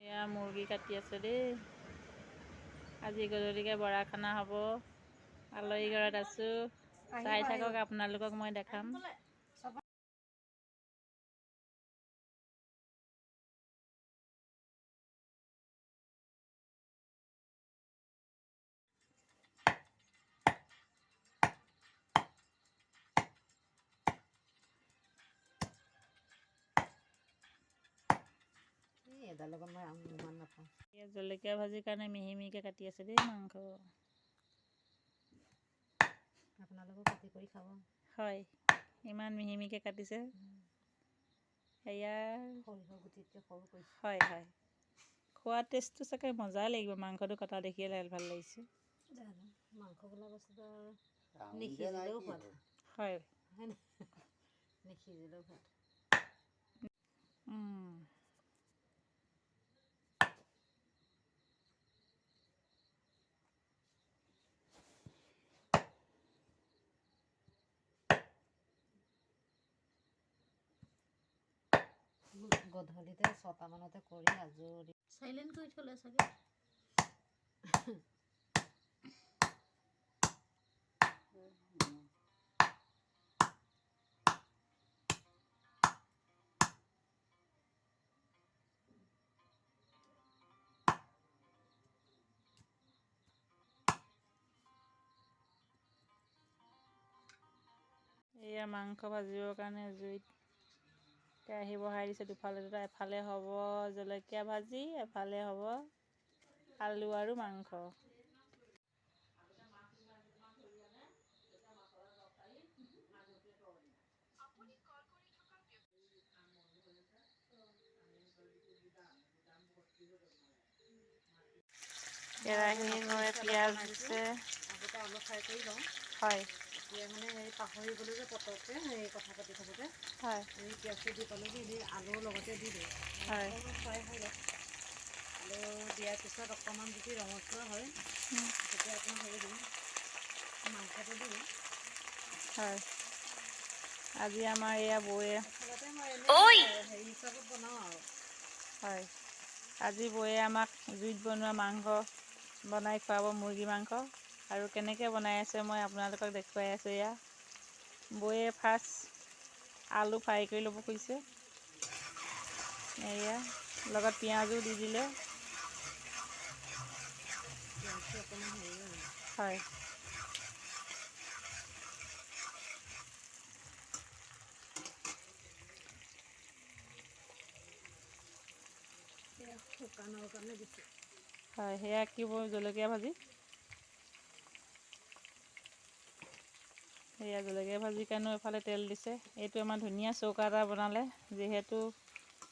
এয়া মুৰ্গী কাটি আছে দেই। আজি গধূলিকৈ বৰা খানা হ'ব। আলহী ঘৰত আছোঁ, চাই থাকক, আপোনালোকক মই দেখাম। জলকীয়া ভাজিৰ কাৰণে মিহি মিহিকৈ কাটি আছে দেই মাংস। আপোনালোকেও কাটি কৰি খাব। হয়, ইমান মিহি মিহিকৈ কাটিছে। সেয়া সৰিয়হ গুটিতকৈ সৰু কৰিছে। হয় হয়, খোৱা টেষ্টটো চাগে মজাই লাগিব। মাংসটো কটা দেখিয়ে ভাল লাগিছে। জানো মাংস বোলা বস্তুটো নিসিজিলেও সোৱাদ হয়, নিসিজিলেও সোৱাদ। গধূলিতে 6টামানতে কৰি আজৰি চাইলেণ্ট কৰি থ'লে চাগে। এয়া মাংস ভাজিবৰ কাৰণে জুইত কেৰাহী বহাই দিছে। দুফালে দুটা, এফালে হ'ব জলকীয়া ভাজি, এফালে হ'ব আলু আৰু মাংস। কেৰাহীত মই পিঁয়াজ দিছে। আগতে আলু ফ্ৰাই কৰি লওঁ। হয়, এতিয়া মানে হেৰি পাহৰি গ'লোঁ যে পটককৈ হেৰি কথা পাতি থাকোঁতে। হয়, এই পিঁয়াজটো দি পালোঁ কি দি আলুৰ লগতে দি দিওঁ। হয়, অকণমান ফ্ৰাই হৈ লওক। আলু দিয়াৰ পিছত অকণমান যদি ৰঙচুৱা হয়, তেতিয়া আপোনাৰ হেৰি দিম, মাংসটো দিম। হয়, আজি আমাৰ এয়া বৌয়ে আচলতে মই এনেই হেৰি হিচাপত বনাওঁ আৰু। হয়, আজি বৌয়ে আমাক জুইত বনোৱা মাংস বনাই খুৱাব, মুৰ্গী মাংস। আৰু কেনেকৈ বনাই আছে মই আপোনালোকক দেখুৱাই আছোঁ। এয়া বৌয়ে ফাৰ্ষ্ট আলু ফ্ৰাই কৰি ল'ব খুজিছে। এয়া লগত পিঁয়াজো দি দিলে। পিঁয়াজটো অকণমান হেৰি হয়। হয়, শুকানৰ কাৰণে দিছোঁ। হয়, সেয়া কি জলকীয়া ভাজি। সেয়া জলকীয়া ভাজিৰ কাৰণেও এফালে তেল দিছে। এইটো আমাৰ ধুনীয়া চৌকা এটা বনালে, যিহেতু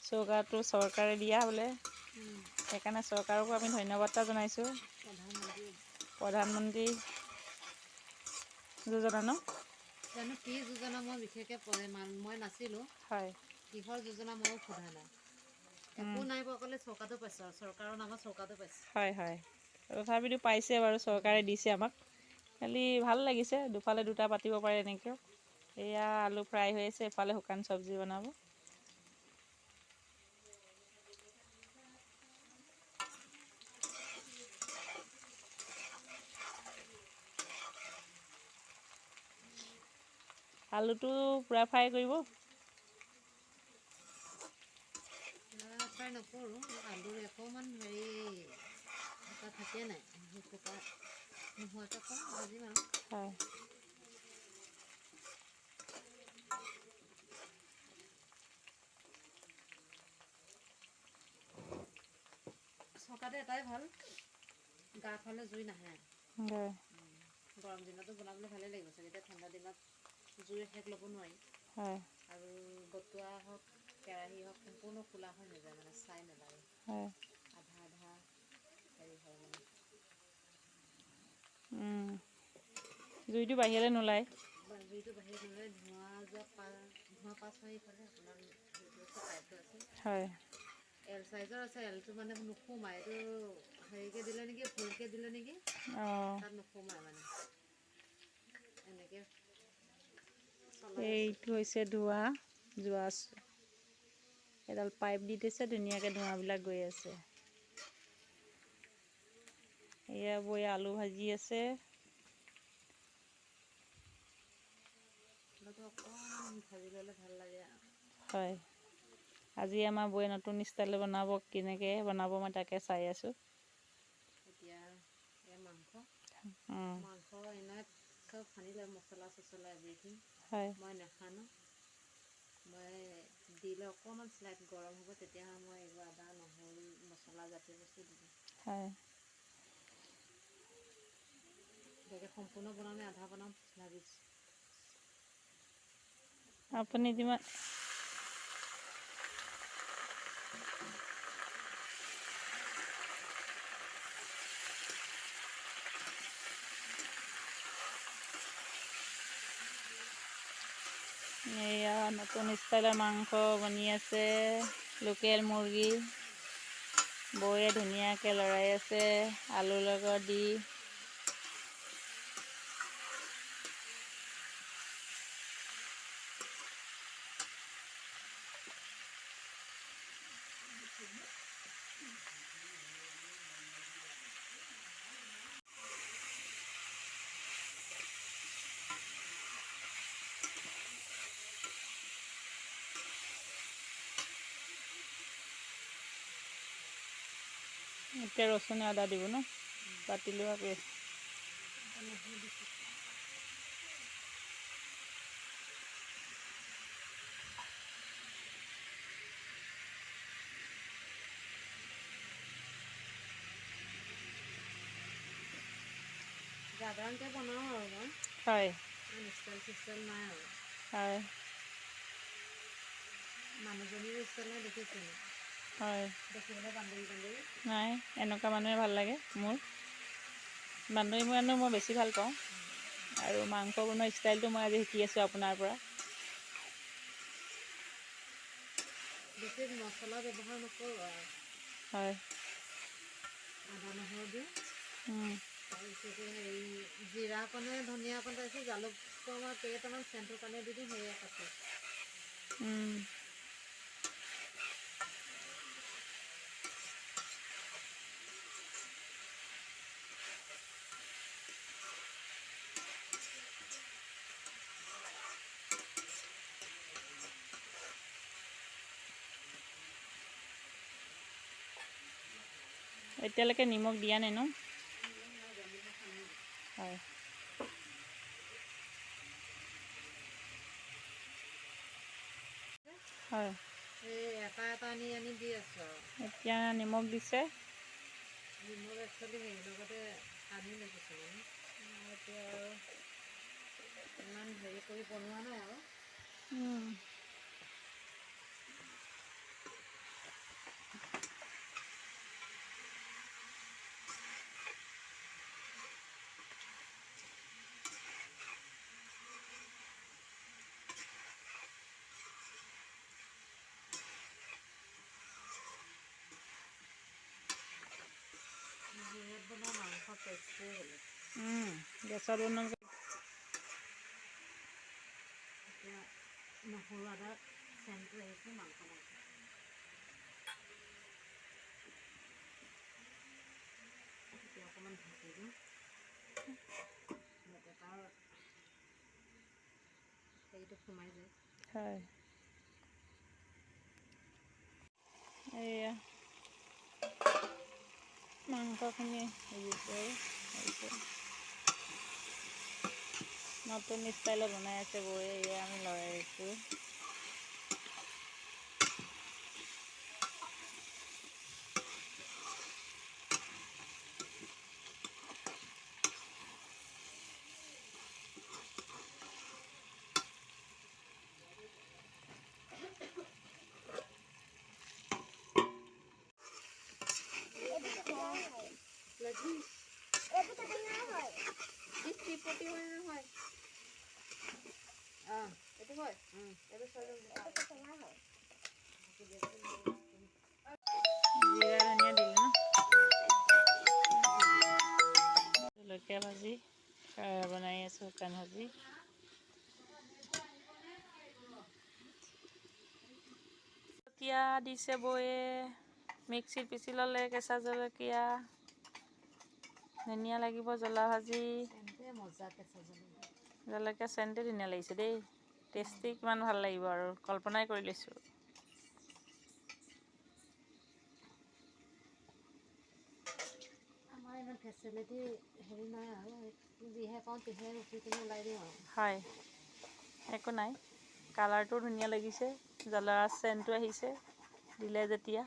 চৌকাটো চৰকাৰে দিয়া বোলে। সেইকাৰণে চৰকাৰকো আমি ধন্যবাদ এটা জনাইছোঁ। প্ৰধানমন্ত্ৰী যোজনা ন? জানো কি যোজনা, মই বিশেষকৈ মই নাছিলোঁ। হয়, কিহৰ যোজনা ময়ো সোধা নাই। একো নাই পোৱা ক'লে চৌকাটো পাইছোঁ আৰু চৰকাৰৰ নামত চৌকাটো পাইছোঁ। হয় হয়, তথাপিতো পাইছে বাৰু, চৰকাৰে দিছে আমাক। খালি ভাল লাগিছে, দুফালে দুটা পাতিব পাৰে এনেকৈ। এয়া আলু ফ্ৰাই হৈ আছে, এফালে শুকান চব্জি বনাব। আলুটো পূৰা ফ্ৰাই কৰিব। ফ্ৰাই নকৰোঁ, আলুৰ অকণমান হেৰি এটা থাকে নাই, সেইটোপা নোহোৱাকৈ অকণমান ভাজিম আৰু। হয়, চৌকাটো এটাই ভাল, গাৰ ফালে জুই নাহে। হয়, গৰম দিনতো বনাবলৈ ভালেই লাগিব চাগে, এতিয়া ঠাণ্ডা দিনত জুইৰ শেক ল'ব নোৱাৰি। হয়, আৰু বতুৱা হওক, কেৰাহী হওক, সম্পূৰ্ণ ক'লা হৈ নাযায়, মানে চাই নালাগে। হয়, আধা আধা হেৰি হয় মানে। জুইটো বাহিৰলৈ নোলায়। জুইটো বাহিৰত নোলায়, ধোঁৱা পাছ হৈ ইফালে আপোনাৰ সেইটো আছে, পাইপটো আছে। হয়, এল চাইজৰ আছে, এলটো মানে নোসোমায়, এইটো হেৰিকৈ দিলে নেকি, ভুলকৈ দিলে নেকি। অঁ, তাত নোসোমায় মানে, এনেকৈ চলাই আছোঁ। এইটো হৈছে যোৱা এডাল পাইপ দি থৈছে, ধুনীয়াকৈ ধোঁৱাবিলাক গৈ আছে। এয়া বৌয়ে আলু ভাজি আছে। আলুটো অকণমান ভাজি ল'লে ভাল লাগে আৰু। হয়, আজি আমাৰ বৌয়ে নতুন ষ্টাইলত বনাব, কেনেকৈ বনাব মই তাকে চাই আছোঁ। এতিয়া এয়া মাংস উম, এনেকৈ সানি লয়, মছলা চছলা এভৰিথিং। হয় মই নাসানো, মই দিলে অকণমান স্লাইট গৰম হ'ব, তেতিয়া মই এইবোৰ আদা নহৰু মছলা জাতীয় বস্তু দি দিওঁ। হয়। গতিকে সম্পূৰ্ণ বনাম নে আধা বনাম ভাবিছোঁ। আপুনি যিমান এয়া নতুন ষ্টাইলৰ মাংস বনি আছে, লোকেল মুৰ্গী। বৌয়ে ধুনীয়াকৈ লৰাই আছে আলুৰ লগত দি। এতিয়া ৰচুন আদা দিব ন, কাটি লোৱা পেষ্ট। সাধাৰণতে বনাওঁ আৰু মই হয় ষ্টাইল চিষ্টাইল নাই আৰু। হয় মানুহজনীৰ ষ্টাইলহে দেখিছোঁ, হয় দেখিবলৈ বান্ধৱী বান্ধৱী। নাই, এনেকুৱা মানুহে ভাল লাগে মোৰ। বান্ধৱী মানুহ মই বেছি ভাল পাওঁ, আৰু মাংস বনোৱা ষ্টাইলটো মই আজি শিকি আছোঁ আপোনাৰ পৰা। বিশেষ মছলা ব্যৱহাৰ নকৰোঁ আৰু। হয়। আদা নহৰু দিওঁ, উম, তাৰপিছতে হেৰি জিৰা অকণে ধনিয়া অকণ তাৰপিছত জালুক কেইটামান চেণ্টোৰ কাৰণে দি দিওঁ, সেয়ে কাটো। উম। এতিয়ালৈকে নিমখ দিয়া নাই ন? হয়। হয়। এই এটা এটা আনি আনি দি আছোঁ আৰু। এতিয়া নিমখ দিছে। নিমখ একচুৱেলি হেৰি লগতে সানি লৈছোঁ কিছুমানে, এতিয়া আৰু ইমান হেৰি কৰি বনোৱা নাই আৰু। উম। জুইত বনোৱা মাংস টেষ্টটোৱে বেলেগ। গেছত বনোৱা এতিয়া নহৰু আদা চেণ্টটো আহিছে মাংস এতিয়া অকণমান ঢাকি দিওঁ, যাতে তাৰ হেৰিটো সোমাই যায়। হয়। এয়া মাংসখিনি সিজিছে আৰু নতুন ষ্টাইলত বনাই আছে বৌয়ে, এয়া আমি লৰাই আছোঁ। এইটো হয়, এইটো জিৰা ধনিয়া দিলে ন? জলকীয়া ভাজি বনাই আছোঁ, শুকান ভাজি। জলকীয়া দিছে বৌয়ে, মিক্সিত পিচি ল'লে কেঁচা জলকীয়া। ধুনীয়া লাগিব জ্বলা ভাজি। চেণ্টে মজা কেঁচা জলকীয়া। জলকীয়া চেণ্টে ধুনীয়া লাগিছে দেই। টেষ্টি কিমান ভাল লাগিব আৰু কল্পনাই কৰি লৈছোঁ। আমাৰ ইমান ফেচিলিটি হেৰি নাই আৰু যিহে পাওঁ তিহে উঠি কিনে ওলাই দিওঁ আৰু। হয়, একো নাই। কালাৰটো ধুনীয়া লাগিছে, জ্বলা চেণ্টটো আহিছে দিলে যেতিয়া।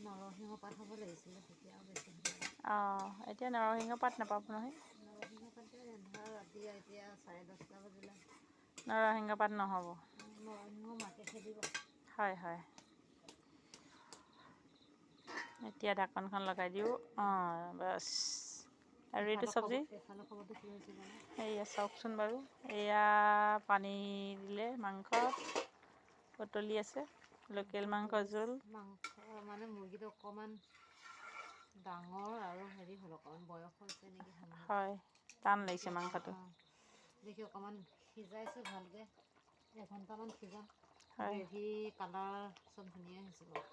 নৰসিংহ পাত হ'ব লাগিছিলে তেতিয়াও বেছি ভাল লাগে। অঁ, এতিয়া নৰসিংহ পাত নাপাব নহয়। নৰসিংহ পাতে ধৰা ৰাতি এতিয়া 10:30 বাজিলে। নৰসিংহ পাত নহ'ব। নৰসিংহ মাকে খেদিব। হয় হয়। এতিয়া ঢাকনখন লগাই দিওঁ। অঁ বাছ। আৰু এইটো চব্জি এইফালৰ খবৰটো কি হৈছে জানো? এয়া চাওকচোন বাৰু। এয়া পানী দিলে মাংস উতলি আছে। লোকেল মাংস জোল। মাংস মানে মুৰ্গীটো অকণমান ডাঙৰ আৰু হেৰি হ'ল অকণমান বয়স হৈছে নেকি সম্ভৱ। হয়, টান দেখি লাগিছে অকণমান মাংসটো। দেখি অকণমান সিজাইছোঁ ভালকৈ, এঘণ্টামান সিজাম। হয়, গ্ৰেভি কালাৰ চব ধুনীয়া হৈছে বাৰু।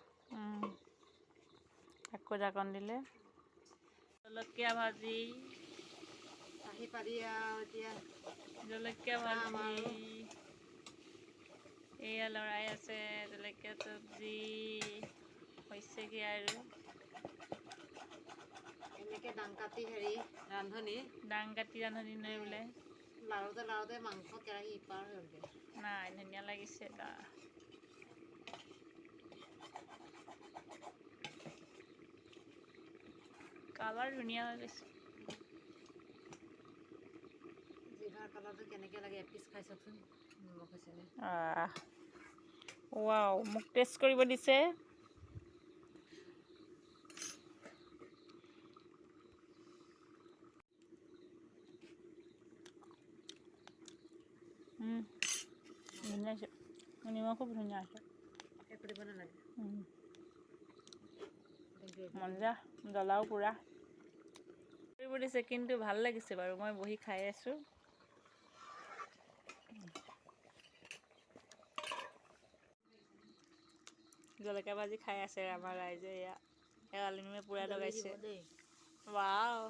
আকৌ ঢাকন দিলে। জলকীয়া ভাজি। আহি পালি আৰু এতিয়া জলকীয়া খাম ভাজি। আৰু এয়া লৰাই আছে জলকীয়া চব্জি হৈছেগৈ আৰু। এনেকৈ দাং কাটি হেৰি ৰান্ধনি দাং কাটি ৰান্ধনি লৈ বোলে। লাৰোতে লাৰোতে মাংস কেৰাহী ইপাৰ হ'লগৈ। নাই ধুনীয়া লাগিছে তা। কালাৰ ধুনীয়া হৈ গৈছে। জিভাৰ কালাৰটো কেনেকৈ লাগে এপিচ খাই চাওকচোন নিমখ হৈছেনে। ৱাও, মোক টেষ্ট কৰিব দিছে। ধুনীয়া হৈছে, নিমখ খুব ধুনীয়া আছে। একো দিব নালাগে। মজা, জ্বলাও পুৰা। কৰিব দিছে কিন্তু ভাল লাগিছে বাৰু, মই বহি খাই আছোঁ। জলকীয়া ভাজি খাই আছে আমাৰ ৰাইজে এয়া। এৰালিমে পুৰা জ্বলি দিব লগাইছে। দেই। ৱাও।